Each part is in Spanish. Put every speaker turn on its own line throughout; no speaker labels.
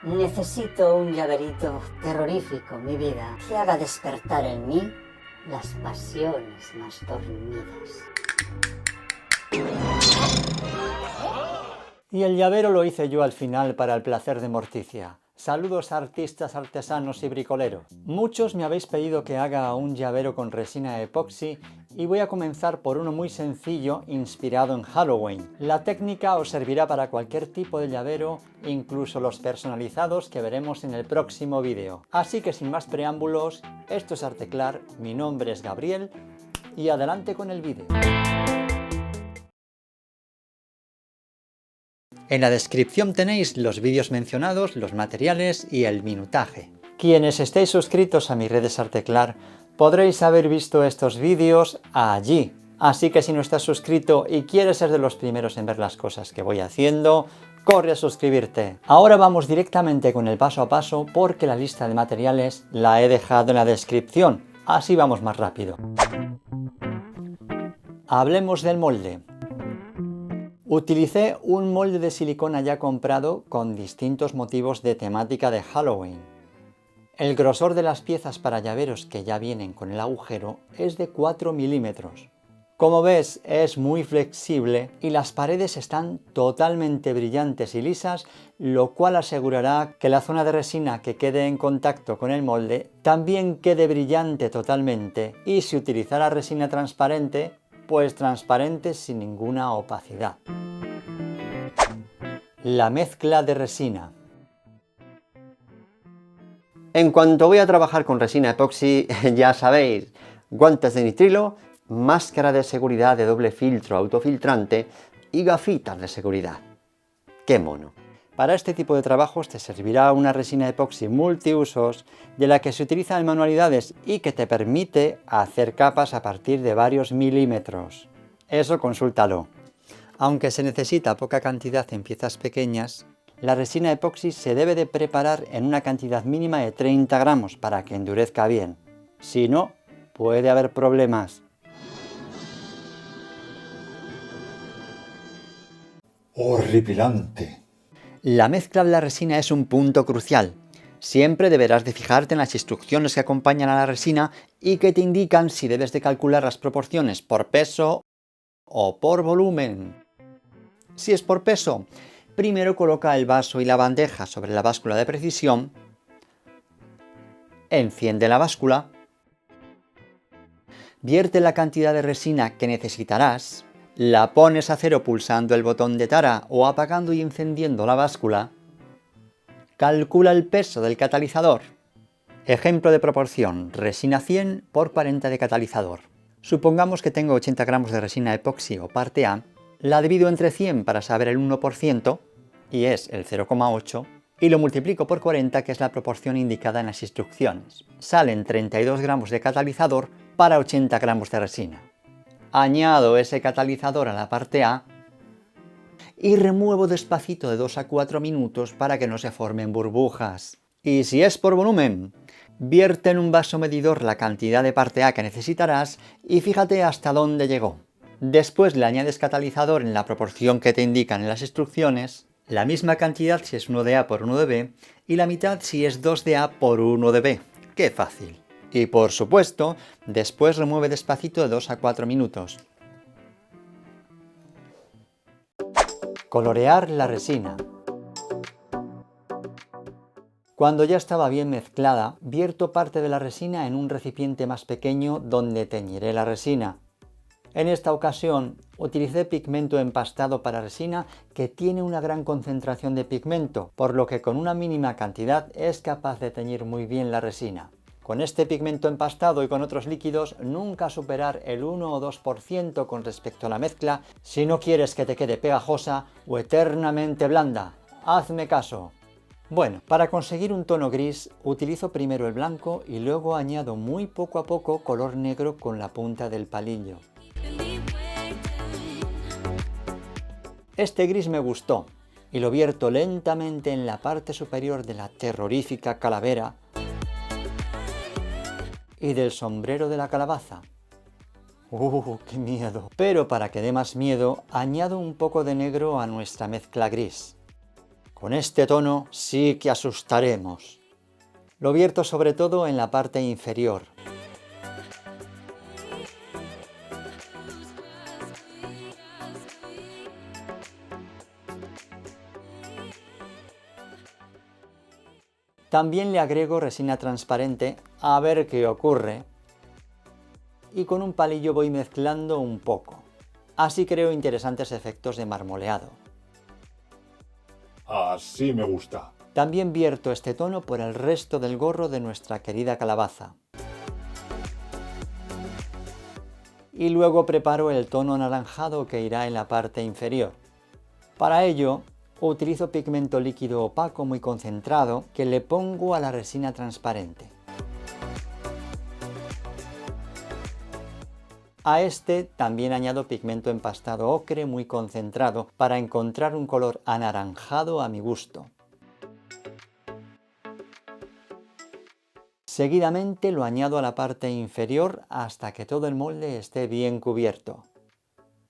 Necesito un llaverito terrorífico, mi vida, que haga despertar en mí las pasiones más dormidas.
Y el llavero lo hice yo al final para el placer de Morticia. Saludos a artistas, artesanos y bricoleros. Muchos me habéis pedido que haga un llavero con resina epoxi y voy a comenzar por uno muy sencillo inspirado en Halloween. La técnica os servirá para cualquier tipo de llavero, incluso los personalizados que veremos en el próximo vídeo. Así que sin más preámbulos, esto es Arteclar, mi nombre es Gabriel y adelante con el vídeo. En la descripción tenéis los vídeos mencionados, los materiales y el minutaje. Quienes estéis suscritos a mis redes Arteclar podréis haber visto estos vídeos allí. Así que si no estás suscrito y quieres ser de los primeros en ver las cosas que voy haciendo, corre a suscribirte. Ahora vamos directamente con el paso a paso porque la lista de materiales la he dejado en la descripción. Así vamos más rápido. Hablemos del molde. Utilicé un molde de silicona ya comprado con distintos motivos de temática de Halloween. El grosor de las piezas para llaveros que ya vienen con el agujero es de 4 milímetros. Como ves, es muy flexible y las paredes están totalmente brillantes y lisas, lo cual asegurará que la zona de resina que quede en contacto con el molde también quede brillante totalmente, y si utilizara resina transparente, pues transparente sin ninguna opacidad. La mezcla de resina.
En cuanto voy a trabajar con resina epoxi, ya sabéis, guantes de nitrilo, máscara de seguridad de doble filtro autofiltrante y gafitas de seguridad. ¡Qué mono!
Para este tipo de trabajos te servirá una resina epoxi multiusos de la que se utiliza en manualidades y que te permite hacer capas a partir de varios milímetros. Eso consúltalo. Aunque se necesita poca cantidad en piezas pequeñas, la resina epoxi se debe de preparar en una cantidad mínima de 30 gramos para que endurezca bien. Si no, puede haber problemas.
Horripilante.
La mezcla de la resina es un punto crucial. Siempre deberás de fijarte en las instrucciones que acompañan a la resina y que te indican si debes de calcular las proporciones por peso o por volumen. Si es por peso, primero coloca el vaso y la bandeja sobre la báscula de precisión, enciende la báscula, vierte la cantidad de resina que necesitarás, la pones a cero pulsando el botón de tara o apagando y encendiendo la báscula, calcula el peso del catalizador. Ejemplo de proporción, resina 100 por 40 de catalizador. Supongamos que tengo 80 gramos de resina epoxi o parte A, la divido entre 100 para saber el 1%, y es el 0,8, y lo multiplico por 40, que es la proporción indicada en las instrucciones. Salen 32 gramos de catalizador para 80 gramos de resina. Añado ese catalizador a la parte A y remuevo despacito de 2 a 4 minutos para que no se formen burbujas. Y si es por volumen, vierte en un vaso medidor la cantidad de parte A que necesitarás y fíjate hasta dónde llegó. Después le añades catalizador en la proporción que te indican en las instrucciones, la misma cantidad si es 1 de A por 1 de B y la mitad si es 2 de A por 1 de B. ¡Qué fácil! Y por supuesto, después remueve despacito de 2 a 4 minutos. Colorear la resina. Cuando ya estaba bien mezclada, vierto parte de la resina en un recipiente más pequeño donde teñiré la resina. En esta ocasión utilicé pigmento empastado para resina que tiene una gran concentración de pigmento, por lo que con una mínima cantidad es capaz de teñir muy bien la resina. Con este pigmento empastado y con otros líquidos, nunca superar el 1 o 2% con respecto a la mezcla si no quieres que te quede pegajosa o eternamente blanda. Hazme caso. Bueno, para conseguir un tono gris, utilizo primero el blanco y luego añado muy poco a poco color negro con la punta del palillo. Este gris me gustó y lo vierto lentamente en la parte superior de la terrorífica calavera y del sombrero de la calabaza. ¡Qué miedo! Pero para que dé más miedo, añado un poco de negro a nuestra mezcla gris. Con este tono sí que asustaremos. Lo vierto sobre todo en la parte inferior. También le agrego resina transparente a ver qué ocurre. Y con un palillo voy mezclando un poco. Así creo interesantes efectos de marmoleado.
Así me gusta.
También vierto este tono por el resto del gorro de nuestra querida calabaza. Y luego preparo el tono anaranjado que irá en la parte inferior. Para ello, utilizo pigmento líquido opaco muy concentrado que le pongo a la resina transparente. A este también añado pigmento empastado ocre muy concentrado para encontrar un color anaranjado a mi gusto. Seguidamente lo añado a la parte inferior hasta que todo el molde esté bien cubierto.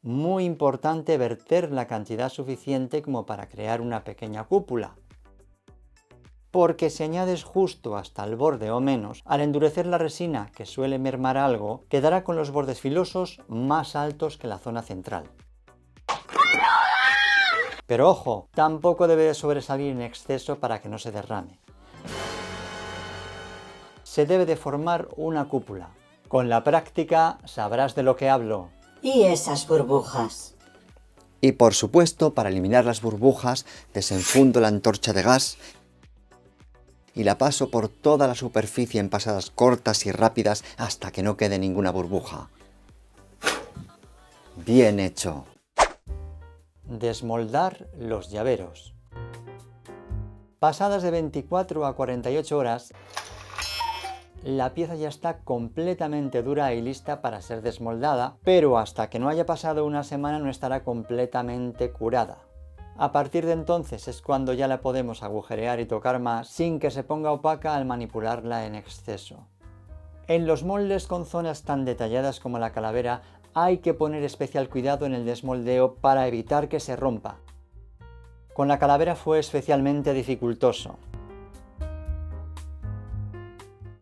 Muy importante verter la cantidad suficiente como para crear una pequeña cúpula. Porque si añades justo hasta el borde o menos, al endurecer la resina, que suele mermar algo, quedará con los bordes filosos más altos que la zona central. Pero ojo, tampoco debe de sobresalir en exceso para que no se derrame. Se debe de formar una cúpula. Con la práctica sabrás de lo que hablo.
¿Y esas burbujas?
Y por supuesto, para eliminar las burbujas, desenfundo la antorcha de gas y la paso por toda la superficie en pasadas cortas y rápidas hasta que no quede ninguna burbuja. Bien hecho.
Desmoldar los llaveros. Pasadas de 24 a 48 horas, la pieza ya está completamente dura y lista para ser desmoldada, pero hasta que no haya pasado una semana no estará completamente curada. A partir de entonces es cuando ya la podemos agujerear y tocar más sin que se ponga opaca al manipularla en exceso. En los moldes con zonas tan detalladas como la calavera hay que poner especial cuidado en el desmoldeo para evitar que se rompa. Con la calavera fue especialmente dificultoso.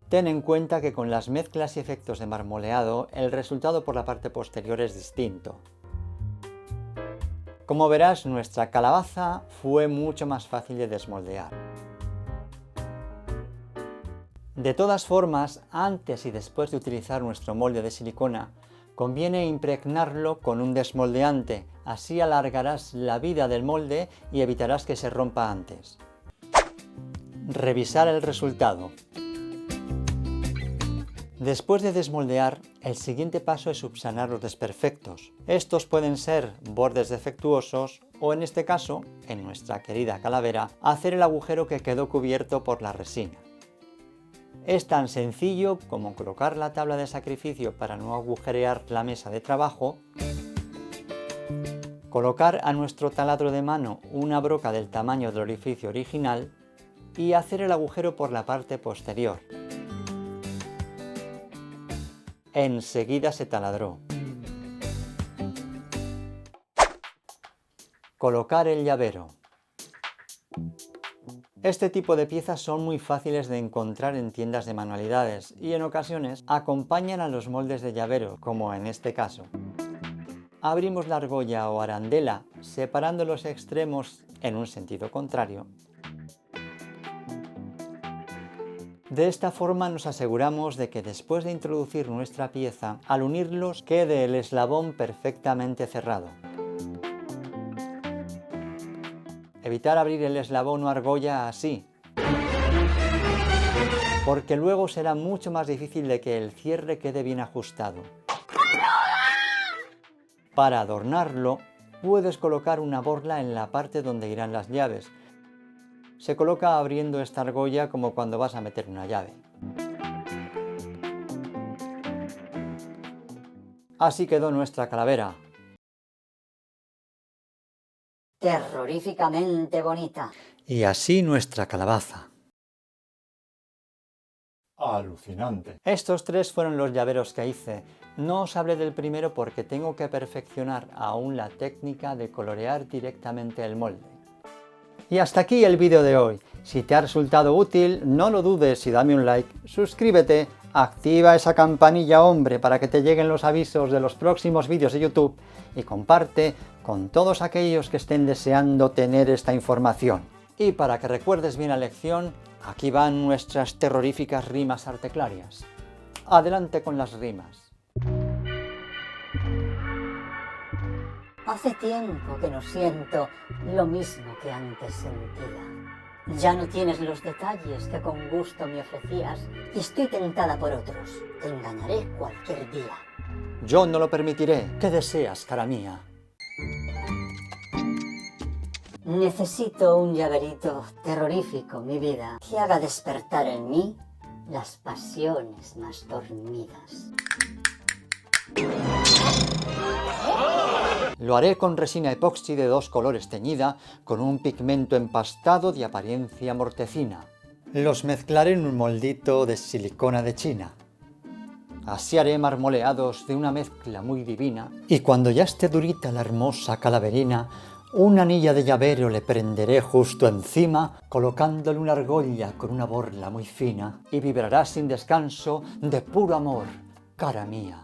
Ten en cuenta que con las mezclas y efectos de marmoleado el resultado por la parte posterior es distinto. Como verás, nuestra calabaza fue mucho más fácil de desmoldear. De todas formas, antes y después de utilizar nuestro molde de silicona, conviene impregnarlo con un desmoldeante, así alargarás la vida del molde y evitarás que se rompa antes. Revisar el resultado. Después de desmoldear, el siguiente paso es subsanar los desperfectos. Estos pueden ser bordes defectuosos o, en este caso, en nuestra querida calavera, hacer el agujero que quedó cubierto por la resina. Es tan sencillo como colocar la tabla de sacrificio para no agujerear la mesa de trabajo, colocar a nuestro taladro de mano una broca del tamaño del orificio original y hacer el agujero por la parte posterior. Enseguida se taladró. Colocar el llavero. Este tipo de piezas son muy fáciles de encontrar en tiendas de manualidades y en ocasiones acompañan a los moldes de llavero, como en este caso. Abrimos la argolla o arandela separando los extremos en un sentido contrario. De esta forma nos aseguramos de que después de introducir nuestra pieza, al unirlos quede el eslabón perfectamente cerrado. Evitar abrir el eslabón o argolla así, porque luego será mucho más difícil de que el cierre quede bien ajustado. Para adornarlo, puedes colocar una borla en la parte donde irán las llaves. Se coloca abriendo esta argolla como cuando vas a meter una llave. Así quedó nuestra calavera.
Terroríficamente bonita.
Y así nuestra calabaza.
Alucinante.
Estos tres fueron los llaveros que hice. No os hablé del primero porque tengo que perfeccionar aún la técnica de colorear directamente el molde. Y hasta aquí el vídeo de hoy. Si te ha resultado útil, no lo dudes y dame un like, suscríbete, activa esa campanilla, hombre, para que te lleguen los avisos de los próximos vídeos de YouTube y comparte con todos aquellos que estén deseando tener esta información. Y para que recuerdes bien la lección, aquí van nuestras terroríficas rimas arteclarias. Adelante con las rimas.
Hace tiempo que no siento lo mismo que antes sentía. Ya no tienes los detalles que con gusto me ofrecías y estoy tentada por otros. Te engañaré cualquier día.
Yo no lo permitiré. ¿Qué deseas, cara mía?
Necesito un llaverito terrorífico, mi vida, que haga despertar en mí las pasiones más dormidas.
Lo haré con resina epoxi de 2 colores teñida, con un pigmento empastado de apariencia mortecina. Los mezclaré en un moldito de silicona de China. Así haré marmoleados de una mezcla muy divina, y cuando ya esté durita la hermosa calaverina, una anilla de llavero le prenderé justo encima, colocándole una argolla con una borla muy fina, y vibrará sin descanso de puro amor, cara mía.